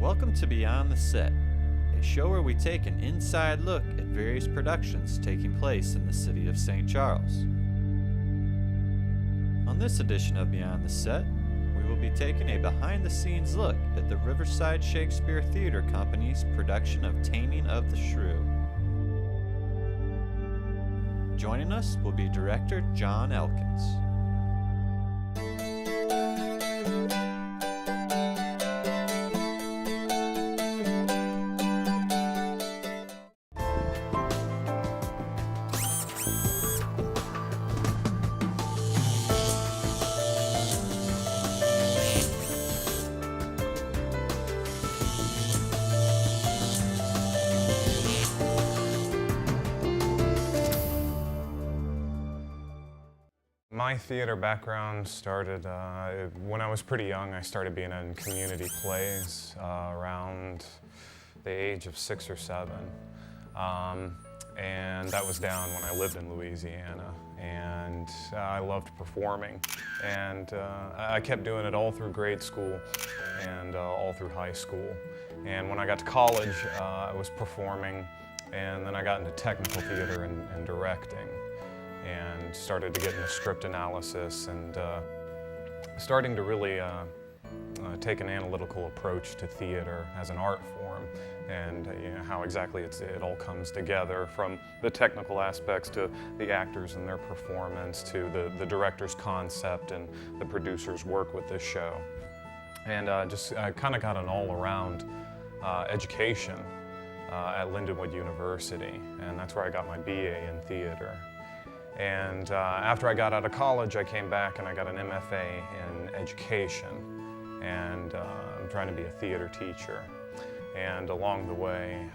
Welcome to Beyond the Set, a show where we take an inside look at various productions taking place in the city of St. Charles. On this edition of Beyond the Set, we will be taking a behind-the-scenes look at the Riverside Shakespeare Theater Company's production of Taming of the Shrew. Joining us will be director John Elkins. My theater background started when I was pretty young. I started being in community plays around the age of 6 or 7. And that was down when I lived in Louisiana. And I loved performing. And I kept doing it all through grade school and all through high school. And when I got to college, I was performing. And then I got into technical theater and directing, and started to get into script analysis and starting to really take an analytical approach to theater as an art form, and how exactly it all comes together, from the technical aspects to the actors and their performance to the director's concept and the producer's work with this show. And just kind of got an all-around education at Lindenwood University, and that's where I got my BA in theater. And after I got out of college, I came back and I got an MFA in education, and I'm trying to be a theater teacher. And along the way,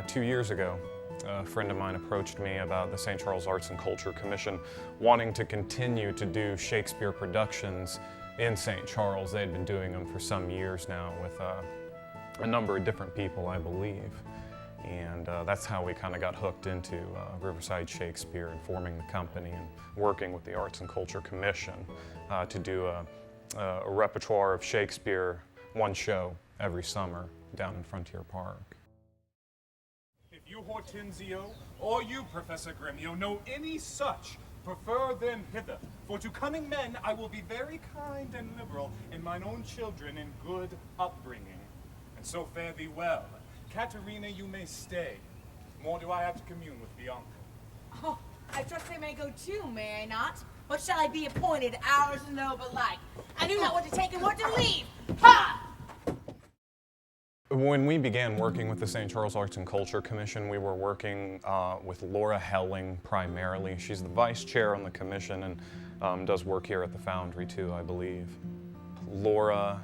2 years ago, a friend of mine approached me about the St. Charles Arts and Culture Commission wanting to continue to do Shakespeare productions in St. Charles. They had been doing them for some years now with a number of different people, I believe. And that's how we kind of got hooked into Riverside Shakespeare and forming the company and working with the Arts and Culture Commission to do a repertoire of Shakespeare, one show every summer down in Frontier Park. If you, Hortensio, or you, Professor Gremio, know any such, prefer them hither. For to cunning men I will be very kind and liberal in mine own children in good upbringing. And so fare thee well. Katerina, you may stay. More do I have to commune with Bianca. Oh, I trust I may go too, may I not? What shall I be appointed, hours and over like? I knew not what to take and what to leave. Ha! When we began working with the St. Charles Arts and Culture Commission, we were working with Laura Helling primarily. She's the vice chair on the commission and does work here at the Foundry too, I believe. Laura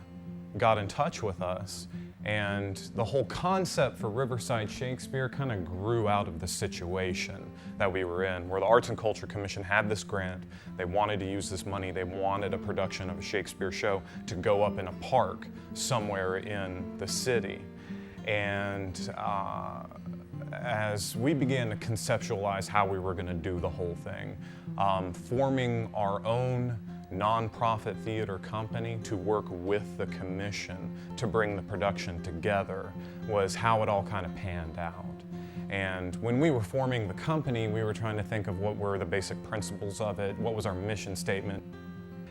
got in touch with us, and the whole concept for Riverside Shakespeare kind of grew out of the situation that we were in, where the Arts and Culture Commission had this grant. They wanted to use this money. They wanted a production of a Shakespeare show to go up in a park somewhere in the city. And as we began to conceptualize how we were going to do the whole thing, forming our own nonprofit theater company to work with the commission to bring the production together was how it all kind of panned out. And when we were forming the company, we were trying to think of what were the basic principles of it, what was our mission statement,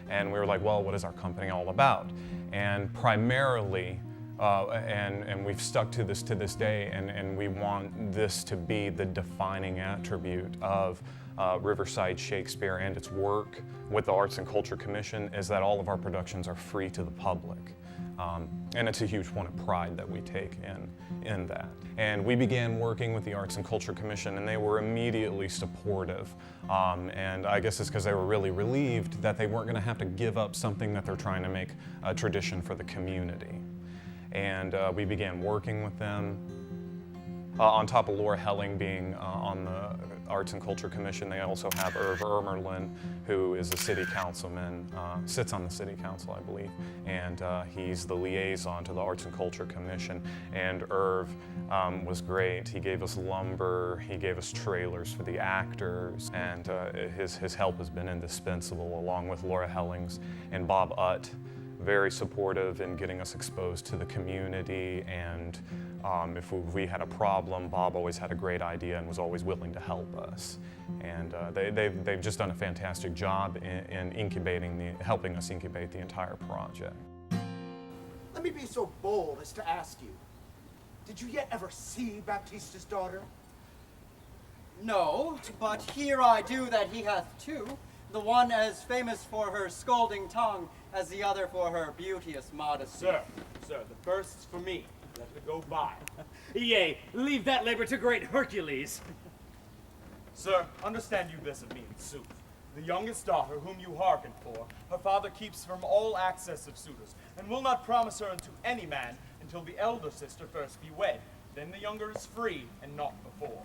and we were like, well, what is our company all about? And primarily, and we've stuck to this day, and we want this to be the defining attribute of Riverside Shakespeare and its work with the Arts and Culture Commission, is that all of our productions are free to the public. And it's a huge point of pride that we take in that. And we began working with the Arts and Culture Commission, and they were immediately supportive. And I guess it's because they were really relieved that they weren't going to have to give up something that they're trying to make a tradition for the community. And we began working with them. On top of Laura Helling being on the Arts and Culture Commission, they also have Irv Ermerlin, who is a city councilman, sits on the city council, I believe, and he's the liaison to the Arts and Culture Commission. And Irv was great. He gave us lumber, he gave us trailers for the actors, and his help has been indispensable, along with Laura Hellings and Bob Utt, very supportive in getting us exposed to the community, and if we had a problem, Bob always had a great idea and was always willing to help us. And they've just done a fantastic job in helping us incubate the entire project. Let me be so bold as to ask you, did you yet ever see Baptista's daughter? No, but here I do that he hath two, the one as famous for her scolding tongue as the other for her beauteous modesty. Sir, the first's for me. Let her go by. Yea, leave that labor to great Hercules. Sir, understand you this of me in sooth. The youngest daughter whom you hearken for, her father keeps from all access of suitors, and will not promise her unto any man until the elder sister first be wed. Then the younger is free, and not before.